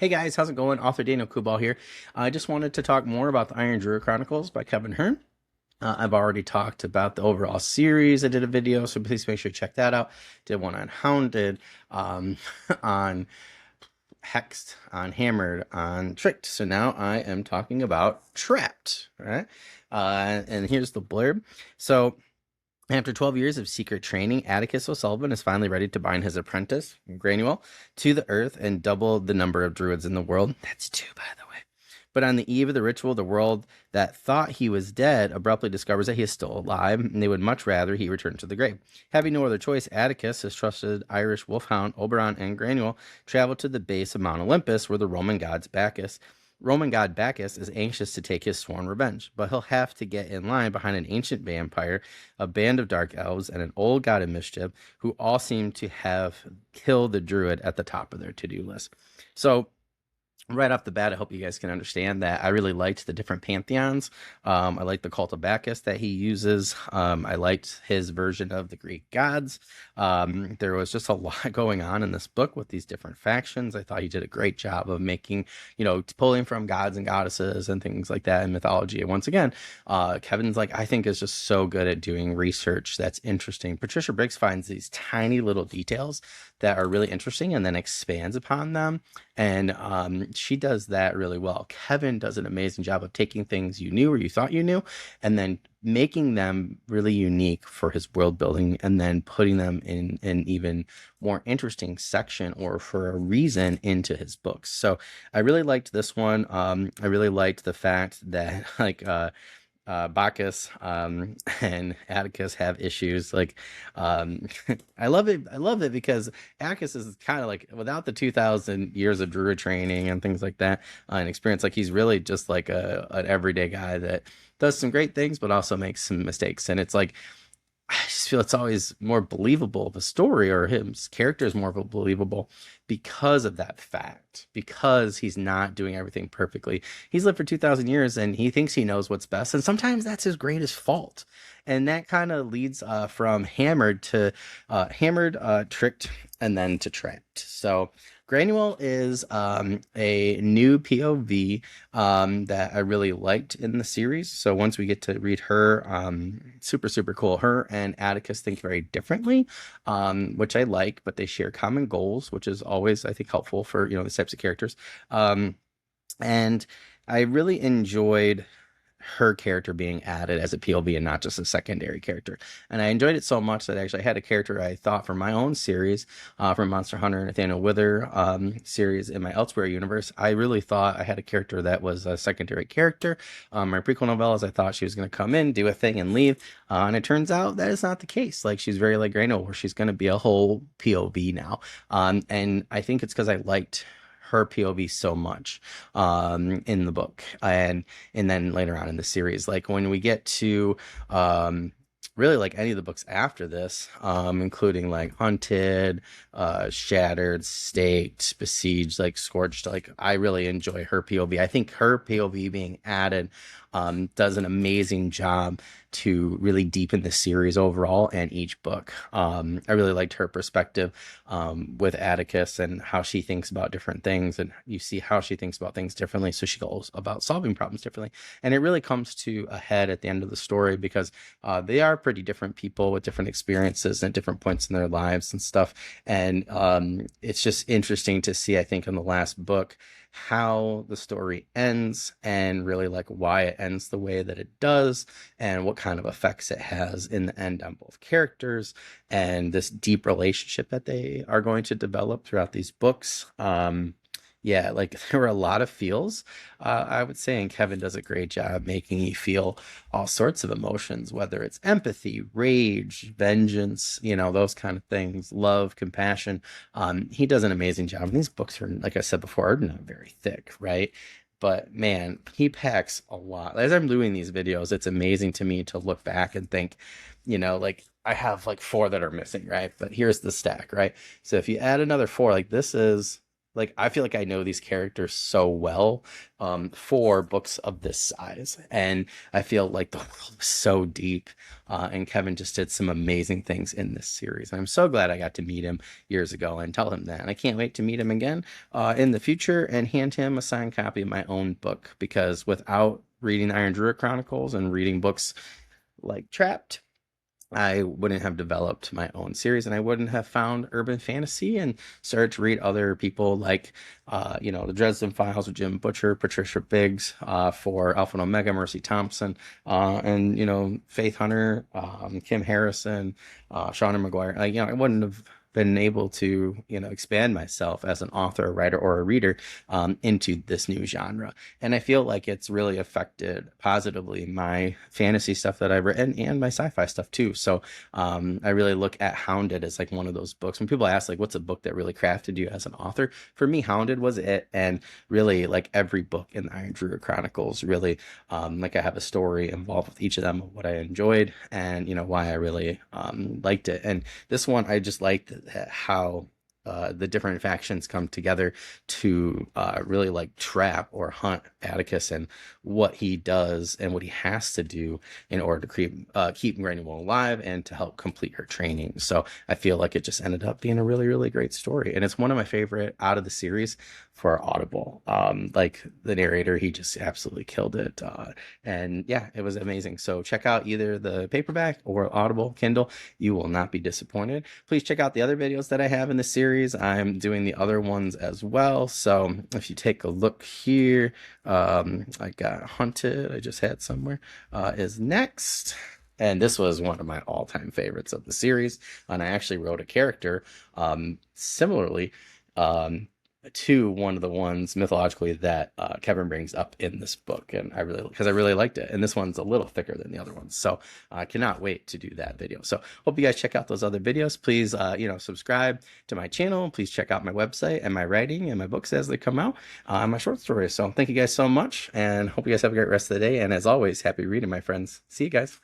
Hey guys, how's it going? Author Daniel Coolbaugh here. I just wanted to talk more about the Iron Druid Chronicles by Kevin Hearne. I've already talked about the overall series. I did a video, so please make sure you check that out. Did one on Hounded, on Hexed, on Hammered, on Tricked. So now I am talking about Trapped, right? And here's the blurb. So after 12 years of secret training, Atticus O'Sullivan is finally ready to bind his apprentice, Granuel, to the earth and double the number of druids in the world. That's two, by the way. But on the eve of the ritual, the world that thought he was dead abruptly discovers that he is still alive, and they would much rather he return to the grave. Having no other choice, Atticus, his trusted Irish wolfhound, Oberon, and Granuel travel to the base of Mount Olympus, where the Roman god Bacchus is anxious to take his sworn revenge, but he'll have to get in line behind an ancient vampire, a band of dark elves, and an old god of mischief, who all seem to have killed the druid at the top of their to-do list. So right off the bat, I hope you guys can understand that I really liked the different pantheons. I liked the cult of Bacchus that he uses. I liked his version of the Greek gods. There was just a lot going on in this book with these different factions. I thought he did a great job of making, pulling from gods and goddesses and things like that in mythology. And once again, Kevin's I think is just so good at doing research that's interesting. Patricia Briggs finds these tiny little details that are really interesting and then expands upon them. And she does that really well. Kevin does an amazing job of taking things you knew or you thought you knew and then making them really unique for his world building and then putting them in an even more interesting section or for a reason into his books. So I really liked this one. I really liked the fact that Bacchus and Atticus have issues. I love it. I love it because Atticus is kind of without the 2,000 years of druid training and things like that and experience. He's really just an everyday guy that does some great things, but also makes some mistakes. And it's I just feel it's always more believable of a story, or his character is more believable because of that fact, because he's not doing everything perfectly. He's lived for 2,000 years and he thinks he knows what's best. And sometimes that's his greatest fault. And that kind of leads from hammered, tricked, and then to trapped. So Granuel is a new POV that I really liked in the series. So once we get to read her, super, super cool. Her and Atticus think very differently, which I like, but they share common goals, which is always, I think, helpful for, these types of characters. And I really enjoyed her character being added as a POV and not just a secondary character. And I enjoyed it so much that I actually had a character I thought for my own series, from Monster Hunter Nathaniel Wither series in my Elsewhere universe. I really thought I had a character that was a secondary character. My prequel novellas, I thought she was going to come in, do a thing, and leave. And it turns out that is not the case. She's very like Granuel, where she's going to be a whole POV now. And I think it's because I liked her POV so much in the book and then later on in the series. When we get to really any of the books after this, including Hunted, Shattered, Staked, Besieged, Scorched, I really enjoy her POV. I think her POV being added does an amazing job to really deepen the series overall and each book. I really liked her perspective with Atticus and how she thinks about different things, and you see how she thinks about things differently, so she goes about solving problems differently. And it really comes to a head at the end of the story because they are pretty different people with different experiences and at different points in their lives and stuff. And it's just interesting to see, I think, in the last book, how the story ends and really why it ends the way that it does and what kind of effects it has in the end on both characters and this deep relationship that they are going to develop throughout these books. There were a lot of feels, I would say, and Kevin does a great job making you feel all sorts of emotions, whether it's empathy, rage, vengeance, those kind of things, love, compassion. He does an amazing job. And these books are, like I said before, are not very thick, right? But man, he packs a lot. As I'm doing these videos, it's amazing to me to look back and think, I have 4 that are missing, right? But here's the stack, right? So if you add another 4, this is like I feel like I know these characters so well for books of this size, and I feel like the world was so deep. And Kevin just did some amazing things in this series. And I'm so glad I got to meet him years ago and tell him that. And I can't wait to meet him again in the future and hand him a signed copy of my own book, because without reading Iron Druid Chronicles and reading books like Trapped, I wouldn't have developed my own series, and I wouldn't have found urban fantasy and started to read other people like, the Dresden Files with Jim Butcher, Patricia Biggs for Alpha and Omega, Mercy Thompson, and, Faith Hunter, Kim Harrison, Shauna McGuire. I wouldn't have been able to, expand myself as an author, a writer, or a reader into this new genre. And I feel like it's really affected positively my fantasy stuff that I've written and my sci-fi stuff too. So I really look at Hounded as like one of those books. When people ask like, what's a book that really crafted you as an author? For me, Hounded was it. And really like every book in the Iron Druid Chronicles, really, like I have a story involved with each of them, what I enjoyed and, why I really liked it. And this one, I just liked how the different factions come together to really like trap or hunt Atticus and what he does and what he has to do in order to keep Granuel alive and to help complete her training. So I feel like it just ended up being a really, really great story. And it's one of my favorite out of the series for Audible. Like the narrator, he just absolutely killed it. And yeah, it was amazing. So check out either the paperback or Audible Kindle. You will not be disappointed. Please check out the other videos that I have in the series. I'm doing the other ones as well. So if you take a look here, I got Hunted, I just had somewhere, is next. And this was one of my all-time favorites of the series. And I actually wrote a character similarly to one of the ones mythologically that Kevin brings up in this book, and because I really liked it, and this one's a little thicker than the other ones, so I cannot wait to do that video. So hope you guys check out those other videos. Please subscribe to my channel. Please check out my website and my writing and my books as they come out, and my short stories. So thank you guys so much, and hope you guys have a great rest of the day, and as always, happy reading, my friends. See you guys.